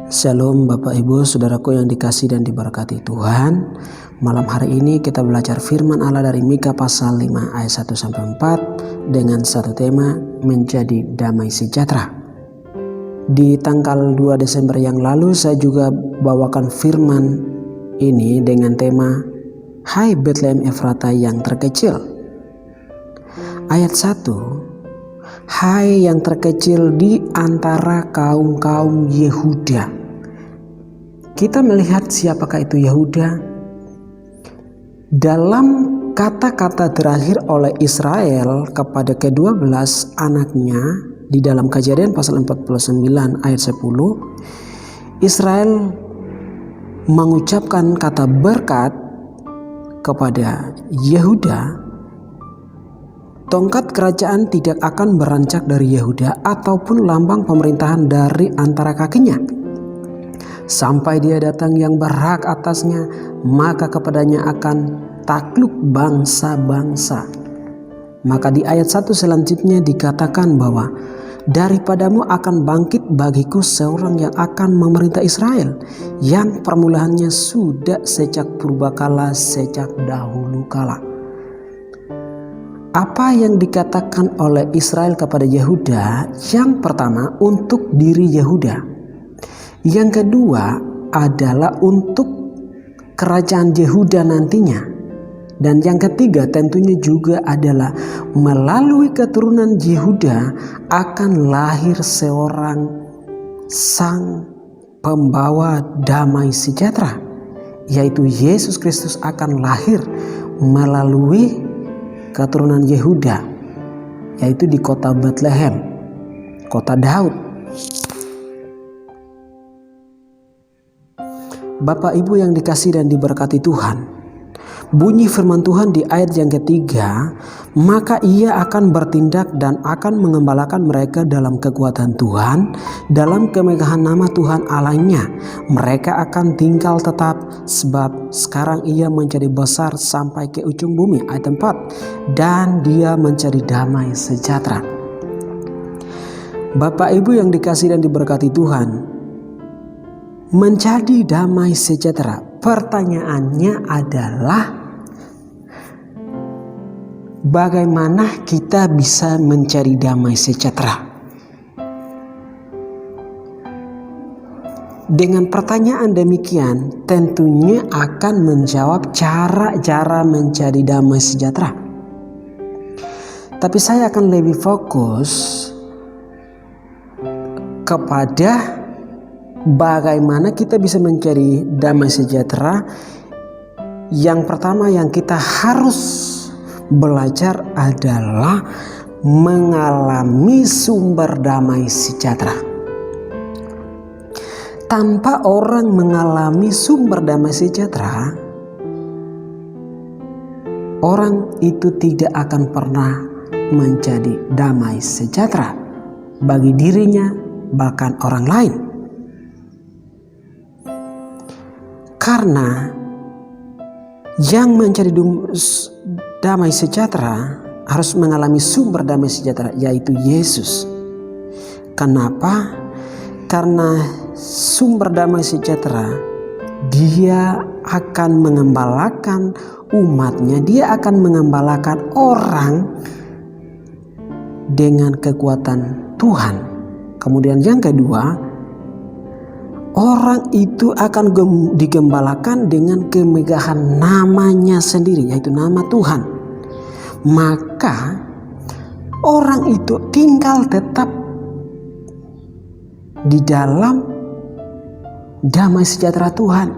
Shalom Bapak Ibu Saudaraku yang dikasih dan diberkati Tuhan. Malam hari ini kita belajar firman Allah dari Mika pasal 5 ayat 1-4 dengan satu tema menjadi damai sejahtera. Di tanggal 2 Desember yang lalu saya juga bawakan firman ini dengan tema Hai Bethlehem Efrata yang terkecil. Ayat 1, Hai yang terkecil di antara kaum-kaum Yehuda. Kita melihat siapakah itu Yehuda. Dalam kata-kata terakhir oleh Israel kepada ke-12 anaknya di dalam Kejadian pasal 49 ayat 10, Israel mengucapkan kata berkat kepada Yehuda. Tongkat kerajaan tidak akan beranjak dari Yehuda ataupun lambang pemerintahan dari antara kakinya. Sampai dia datang yang berhak atasnya, maka kepadanya akan takluk bangsa-bangsa. Maka di ayat 1 selanjutnya dikatakan bahwa daripadamu akan bangkit bagiku seorang yang akan memerintah Israel, yang permulaannya sudah sejak purbakala, sejak dahulu kala. Apa yang dikatakan oleh Israel kepada Yehuda? Yang pertama untuk diri Yehuda. Yang kedua adalah untuk kerajaan Yehuda nantinya. Dan yang ketiga tentunya juga adalah melalui keturunan Yehuda akan lahir seorang sang pembawa damai sejahtera, yaitu Yesus Kristus akan lahir melalui keturunan Yehuda, yaitu di kota Bethlehem, kota Daud. Bapak Ibu yang dikasih dan diberkati Tuhan, bunyi firman Tuhan di ayat yang ketiga, maka ia akan bertindak dan akan mengembalakan mereka dalam kekuatan Tuhan, dalam kemegahan nama Tuhan Allahnya. Mereka akan tinggal tetap, sebab sekarang ia menjadi besar sampai ke ujung bumi. Ayat 4, dan dia mencari damai sejahtera. Bapak Ibu yang dikasih dan diberkati Tuhan, menjadi damai sejahtera, pertanyaannya adalah bagaimana kita bisa mencari damai sejahtera? Dengan pertanyaan demikian tentunya akan menjawab cara-cara mencari damai sejahtera. Tapi saya akan lebih fokus kepada bagaimana kita bisa mencari damai sejahtera. Yang pertama yang kita harus belajar adalah mengalami sumber damai sejahtera. Tanpa orang mengalami sumber damai sejahtera, orang itu tidak akan pernah menjadi damai sejahtera bagi dirinya bahkan orang lain. Karena yang mencari damai sejahtera harus mengalami sumber damai sejahtera, yaitu Yesus. Kenapa? Karena sumber damai sejahtera, dia akan mengembalakan umatnya, dia akan mengembalakan orang dengan kekuatan Tuhan. Kemudian yang kedua, orang itu akan digembalakan dengan kemegahan namanya sendiri, yaitu nama Tuhan. Maka orang itu tinggal tetap di dalam damai sejahtera Tuhan.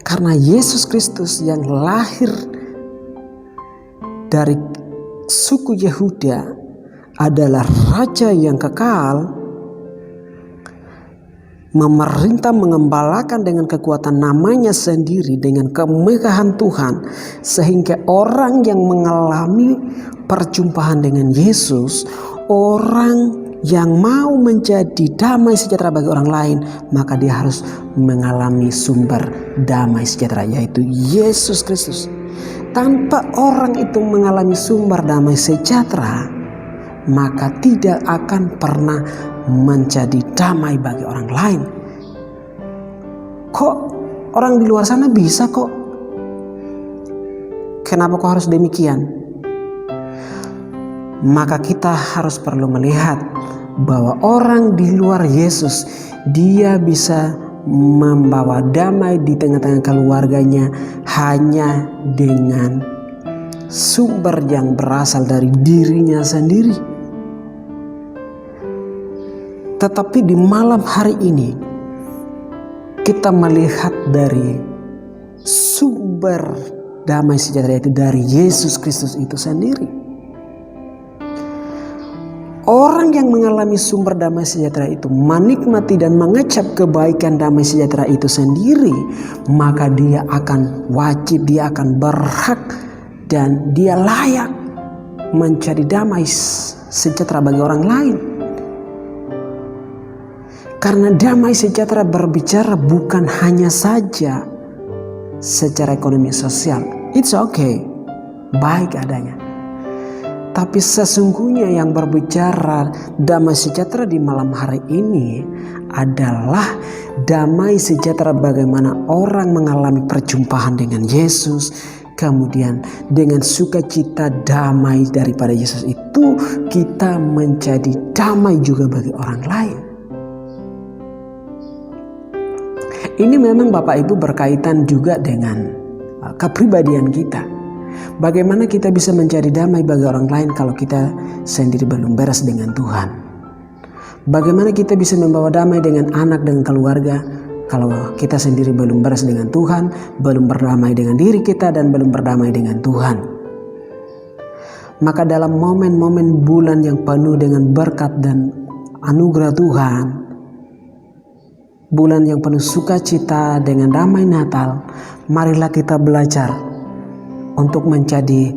Karena Yesus Kristus yang lahir dari suku Yehuda adalah raja yang kekal, memerintah, mengembalakan dengan kekuatan namanya sendiri, dengan kemegahan Tuhan, sehingga orang yang mengalami perjumpaan dengan Yesus, orang yang mau menjadi damai sejahtera bagi orang lain, maka dia harus mengalami sumber damai sejahtera, yaitu Yesus Kristus. Tanpa orang itu mengalami sumber damai sejahtera, maka tidak akan pernah menjadi damai bagi orang lain. Kok orang di luar sana bisa kok? Kenapa kok harus demikian? Maka kita harus perlu melihat bahwa orang di luar Yesus, dia bisa membawa damai di tengah-tengah keluarganya hanya dengan sumber yang berasal dari dirinya sendiri. Tetapi di malam hari ini kita melihat dari sumber damai sejahtera itu dari Yesus Kristus itu sendiri. Orang yang mengalami sumber damai sejahtera itu menikmati dan mengecap kebaikan damai sejahtera itu sendiri, maka dia akan wajib, dia akan berhak, dan dia layak menjadi damai sejahtera bagi orang lain. Karena damai sejahtera berbicara bukan hanya saja secara ekonomi sosial. It's okay, baik adanya. Tapi sesungguhnya yang berbicara damai sejahtera di malam hari ini adalah damai sejahtera bagaimana orang mengalami perjumpaan dengan Yesus. Kemudian dengan sukacita damai daripada Yesus itu kita menjadi damai juga bagi orang lain. Ini memang Bapak Ibu berkaitan juga dengan kepribadian kita. Bagaimana kita bisa menjadi damai bagi orang lain kalau kita sendiri belum beres dengan Tuhan? Bagaimana kita bisa membawa damai dengan anak dan keluarga kalau kita sendiri belum beres dengan Tuhan, belum berdamai dengan diri kita, dan belum berdamai dengan Tuhan? Maka dalam momen-momen bulan yang penuh dengan berkat dan anugerah Tuhan, bulan yang penuh sukacita dengan damai Natal, marilah kita belajar untuk menjadi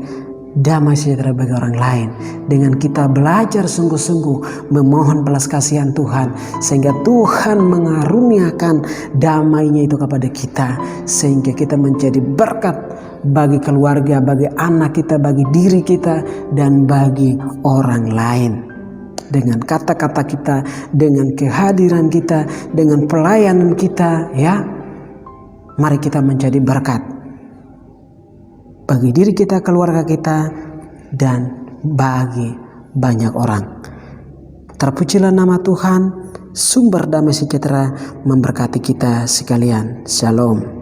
damai sejahtera bagi orang lain. Dengan kita belajar sungguh-sungguh memohon belas kasihan Tuhan, sehingga Tuhan mengaruniakan damainya itu kepada kita, sehingga kita menjadi berkat bagi keluarga, bagi anak kita, bagi diri kita, dan bagi orang lain. Dengan kata-kata kita, dengan kehadiran kita, dengan pelayanan kita, ya, mari kita menjadi berkat bagi diri kita, keluarga kita, dan bagi banyak orang. Terpujilah nama Tuhan, sumber damai sejahtera memberkati kita sekalian. Shalom.